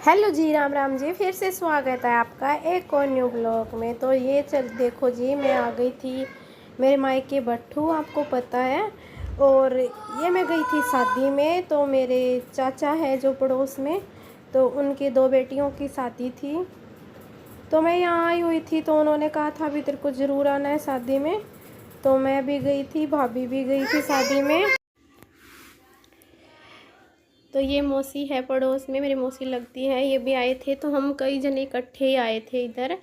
Hello जी, राम राम जी। फिर से स्वागत है आपका एक और न्यू ब्लॉग में। तो ये देखो जी, मैं आ गई थी मेरे मायके भट्ठू, आपको पता है। और ये मैं गई थी शादी में। तो मेरे चाचा है जो पड़ोस में, तो उनकी दो बेटियों की शादी थी। तो मैं यहाँ आई हुई थी, तो उन्होंने कहा था अभी तेरे को ज़रूर आना है शादी में। तो मैं भी गई थी, भाभी भी गई थी शादी में। तो ये मौसी है पड़ोस में, मेरी मौसी लगती है, ये भी आए थे। तो हम कई जने इकट्ठे ही आए थे इधर।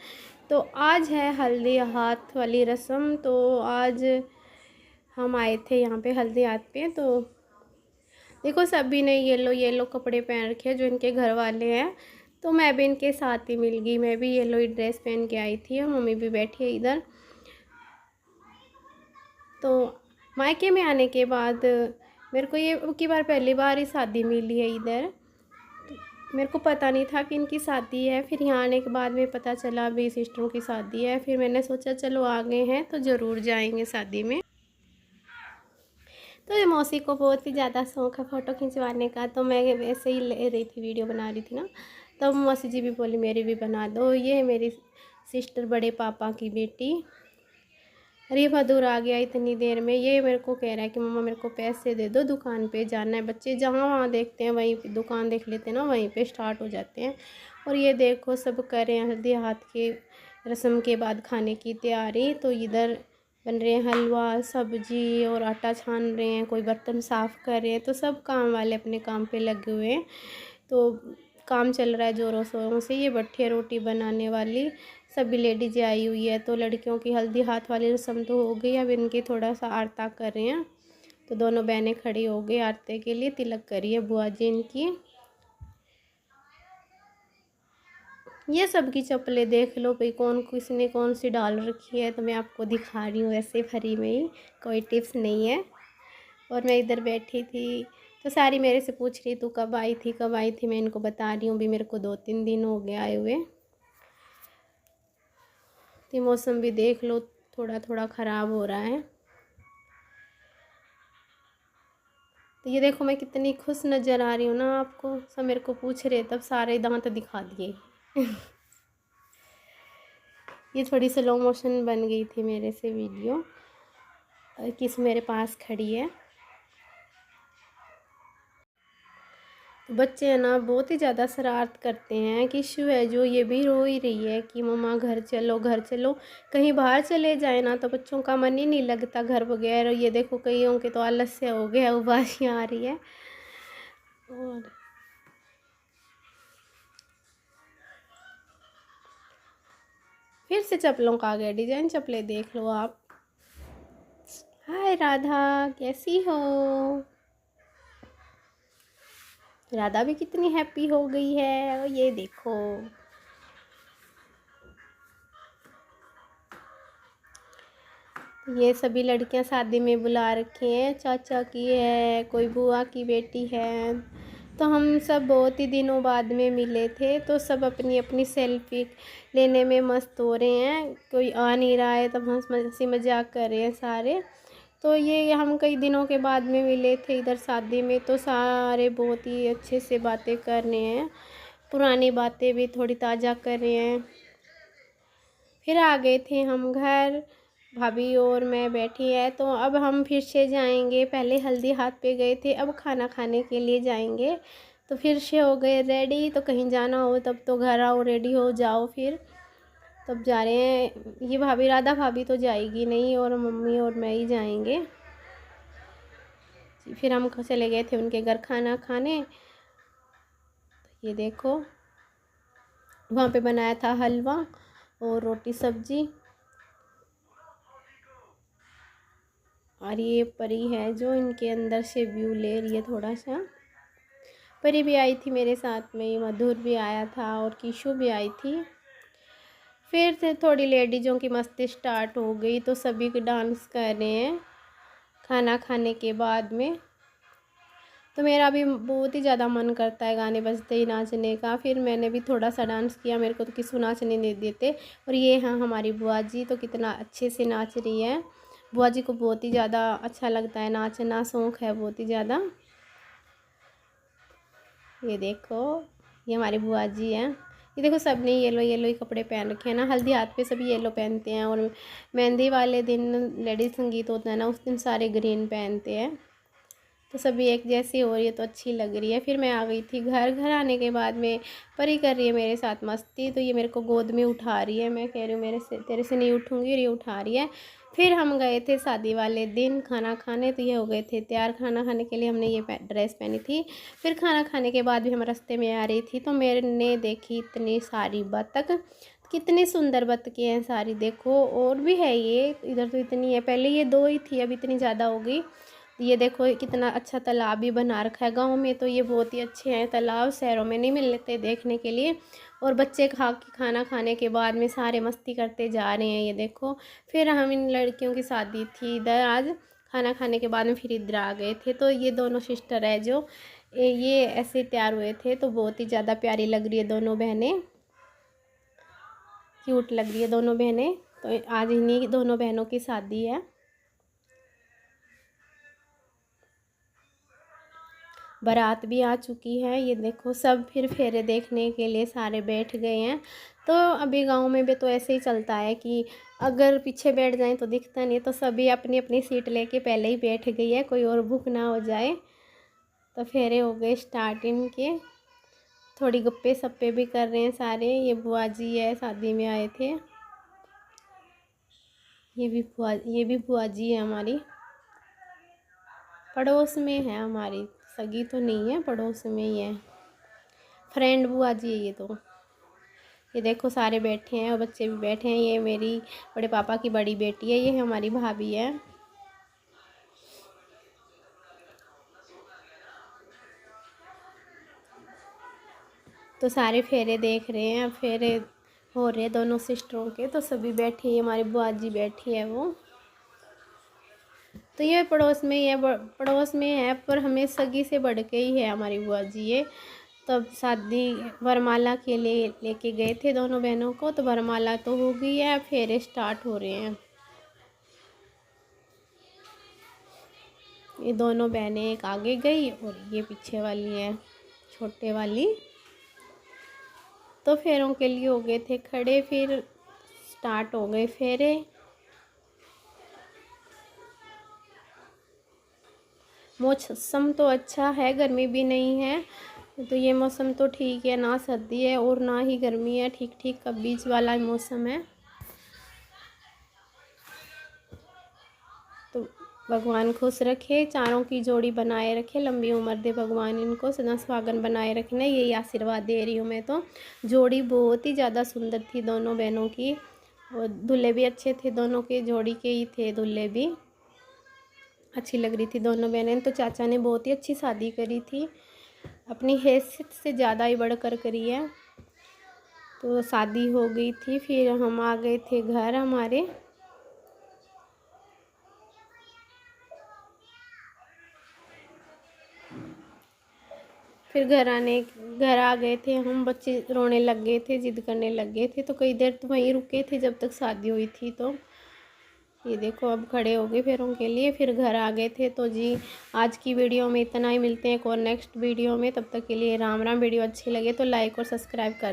तो आज है हल्दी हाथ वाली रस्म। तो आज हम आए थे यहाँ पे हल्दी हाथ पे। तो देखो सभी ने येलो येलो कपड़े पहन रखे हैं जो इनके घर वाले हैं। तो मैं भी इनके साथ ही मिल गई, मैं भी येलो ही ड्रेस पहन के आई थी। मम्मी भी बैठी है इधर। तो मायके में आने के बाद मेरे को ये की बार पहली बार ही शादी मिली है इधर। मेरे को पता नहीं था कि इनकी शादी है। फिर यहाँ आने के बाद में पता चला अभी सिस्टरों की शादी है। फिर मैंने सोचा चलो आ गए हैं तो ज़रूर जाएंगे शादी में। तो ये मौसी को बहुत ही ज़्यादा शौक है फ़ोटो खिंचवाने का। तो मैं वैसे ही ले रही थी, वीडियो बना रही थी ना। तो मौसी जी भी बोली मेरी भी बना दो। ये है मेरी सिस्टर, बड़े पापा की बेटी। अरे मधुर आ गया इतनी देर में। ये मेरे को कह रहा है कि मम्मा मेरे को पैसे दे दो, दुकान पे जाना है। बच्चे जहाँ वहाँ देखते हैं वहीं पे दुकान देख लेते हैं ना, वहीं पे स्टार्ट हो जाते हैं। और ये देखो सब कर रहे हैं हल्दी हाथ के रस्म के बाद खाने की तैयारी। तो इधर बन रहे हैं हलवा, सब्जी और आटा छान रहे हैं, कोई बर्तन साफ़ कर रहे हैं। तो सब काम वाले अपने काम पे लगे हुए हैं। तो काम चल रहा है ज़ोरों शोरों से। ये भट्ठी रोटी बनाने वाली सभी लेडीज आई हुई है। तो लड़कियों की हल्दी हाथ वाली रस्म तो हो गई, अब इनकी थोड़ा सा आरता कर रहे हैं। तो दोनों बहनें खड़ी हो गई आरते के लिए, तिलक करी है बुआ जी इनकी। ये सब की चप्पलें देख लो भाई, कौन किसने कौन सी डाल रखी है। तो मैं आपको दिखा रही हूँ ऐसे फ्री में ही, कोई टिप्स नहीं है। और मैं इधर बैठी थी तो सारी मेरे से पूछ रही तू कब आई थी कब आई थी। मैं इनको बता रही हूँ भी मेरे को 2-3 दिन हो गए आए हुए। तो मौसम भी देख लो थोड़ा थोड़ा ख़राब हो रहा है। तो ये देखो मैं कितनी खुश नज़र आ रही हूँ ना आपको। सब मेरे को पूछ रहे, तब सारे दांत दिखा दिए। ये थोड़ी स्लो मोशन बन गई थी मेरे से वीडियो। किस मेरे पास खड़ी है। तो बच्चे हैं ना बहुत ही ज़्यादा शरारत करते हैं। किशु है जो, ये भी रो ही रही है कि मम्मा घर चलो घर चलो। कहीं बाहर चले जाए ना तो बच्चों का मन ही नहीं लगता घर बगैर। ये देखो कईयों के तो आलस्य हो गया, उबासियाँ आ रही है। और फिर से चप्पलों का आ गया डिजाइन, चप्पलें देख लो आप। हाय राधा, कैसी हो। राधा भी कितनी हैप्पी हो गई है, ये देखो। ये सभी लड़कियां शादी में बुला रखी हैं, चाचा की है, कोई बुआ की बेटी है। तो हम सब बहुत ही दिनों बाद में मिले थे। तो सब अपनी अपनी सेल्फी लेने में मस्त हो रहे हैं। कोई आ नहीं रहा है, तब हंसी मजाक कर रहे हैं सारे। तो ये हम कई दिनों के बाद में मिले थे इधर शादी में। तो सारे बहुत ही अच्छे से बातें कर रहे हैं, पुरानी बातें भी थोड़ी ताज़ा कर रहे हैं। फिर आ गए थे हम घर, भाभी और मैं बैठी है। तो अब हम फिर से जाएंगे, पहले हल्दी हाथ पे गए थे, अब खाना खाने के लिए जाएंगे। तो फिर से हो गए रेडी। तो कहीं जाना हो तब तो घर आओ, रेडी हो जाओ। फिर तब जा रहे हैं। ये भाभी, राधा भाभी तो जाएगी नहीं, और मम्मी और मैं ही जाएंगे। फिर हम चले गए थे उनके घर खाना खाने। तो ये देखो वहाँ पे बनाया था हलवा और रोटी सब्जी। और ये परी है जो इनके अंदर से व्यू ले रही है थोड़ा सा। परी भी आई थी मेरे साथ में, मधुर भी आया था और कीशु भी आई थी। फिर से थोड़ी लेडीज़ों की मस्ती स्टार्ट हो गई। तो सभी के डांस कर रहे हैं खाना खाने के बाद में। तो मेरा भी बहुत ही ज़्यादा मन करता है गाने बजते ही नाचने का। फिर मैंने भी थोड़ा सा डांस किया, मेरे को तो किसी नाचने नहीं देते। और ये हैं हमारी बुआ जी, तो कितना अच्छे से नाच रही है। बुआ जी को बहुत ही ज़्यादा अच्छा लगता है नाचना, शौक़ है बहुत ही ज़्यादा। ये देखो ये हमारी बुआ जी हैं। ये देखो सब ने येलो येलो ही कपड़े पहन रखे हैं ना, हल्दी हाथ पे सभी येलो पहनते हैं, और मेहंदी वाले दिन लेडीज संगीत होता है ना, उस दिन सारे ग्रीन पहनते हैं। तो सभी एक जैसी हो रही है तो अच्छी लग रही है। फिर मैं आ गई थी घर आने के बाद में परी कर रही है मेरे साथ मस्ती, तो ये मेरे को गोद में उठा रही है। मैं कह रही हूँ तेरे से नहीं उठूँगी, और ये उठा रही है। फिर हम गए थे शादी वाले दिन खाना खाने, तो ये हो गए थे तैयार खाना खाने के लिए। हमने ये ड्रेस पहनी थी। फिर खाना खाने के बाद भी हम रास्ते में आ रही थी, तो मैंने देखी इतनी सारी बतख, कितनी सुंदर बतखें हैं सारी, देखो और भी है ये इधर, तो इतनी है, पहले ये 2 ही थी, अब इतनी ज़्यादा हो गई। ये देखो कितना अच्छा तालाब भी बना रखा है। गांव में तो ये बहुत ही अच्छे हैं तालाब, शहरों में नहीं मिलते देखने के लिए। और बच्चे खाना खाने के बाद में सारे मस्ती करते जा रहे हैं, ये देखो। फिर हम इन लड़कियों की शादी थी इधर आज, खाना खाने के बाद में फिर इधर आ गए थे। तो ये दोनों सिस्टर है जो ये ऐसे तैयार हुए थे, तो बहुत ही ज़्यादा प्यारी लग रही है दोनों बहनें, क्यूट लग रही है दोनों बहनें। तो आज इन्हीं दोनों बहनों की शादी है। बारात भी आ चुकी है, ये देखो सब फिर फेरे देखने के लिए सारे बैठ गए हैं। तो अभी गांव में भी तो ऐसे ही चलता है कि अगर पीछे बैठ जाएं तो दिखता नहीं, तो सभी अपनी अपनी सीट लेके पहले ही बैठ गई है, कोई और बुक ना हो जाए। तो फेरे हो गए स्टार्ट इनके, थोड़ी गप्पे सप्पे भी कर रहे हैं सारे। ये बुआ जी है, शादी में आए थे। ये भी बुआ जी है हमारी, पड़ोस में है हमारी, सगी तो नहीं है, पड़ोस में ही है, फ्रेंड बुआ जी है ये तो। ये देखो सारे बैठे हैं और बच्चे भी बैठे हैं। ये मेरी बड़े पापा की बड़ी बेटी है, ये हमारी भाभी है। तो सारे फेरे देख रहे हैं, फेरे हो रहे हैं दोनों सिस्टरों के, तो सभी बैठी है, हमारी बुआ जी बैठी है वो। तो ये पड़ोस में ही है, पड़ोस में है, पर हमें सगी से बढ़ के ही है हमारी बुआ जी ये। तब शादी वरमाला के लिए लेके गए थे दोनों बहनों को, तो वरमाला तो हो गई है, फेरे स्टार्ट हो रहे हैं। ये दोनों बहनें एक आगे गई और ये पीछे वाली है छोटे वाली। तो फेरों के लिए हो गए थे खड़े, फिर स्टार्ट हो गए फेरे। मौसम तो अच्छा है, गर्मी भी नहीं है, तो ये मौसम तो ठीक है, ना सर्दी है और ना ही गर्मी है, ठीक ठीक का बीच वाला मौसम है। तो भगवान खुश रखे, चारों की जोड़ी बनाए रखे, लंबी उम्र दे भगवान इनको, सदा सुहागन बनाए रखने, यही आशीर्वाद दे रही हूँ मैं। तो जोड़ी बहुत ही ज़्यादा सुंदर थी दोनों बहनों की, और दूल्हे भी अच्छे थे, दोनों के जोड़ी के ही थे दूल्हे भी, अच्छी लग रही थी दोनों बहनें। तो चाचा ने बहुत ही अच्छी शादी करी थी, अपनी हैसियत से ज़्यादा ही बढ़कर करी है। तो शादी हो गई थी, फिर हम आ गए थे घर हमारे। फिर घर आ गए थे हम, बच्चे रोने लग गए थे, जिद करने लग गए थे, तो कई देर तो वहीं रुके थे जब तक शादी हुई थी। तो ये देखो अब खड़े हो गए फेरों के लिए, फिर घर आ गए थे। तो जी आज की वीडियो में इतना ही, मिलते हैं एक और नेक्स्ट वीडियो में, तब तक के लिए राम राम। वीडियो अच्छी लगे तो लाइक और सब्सक्राइब कर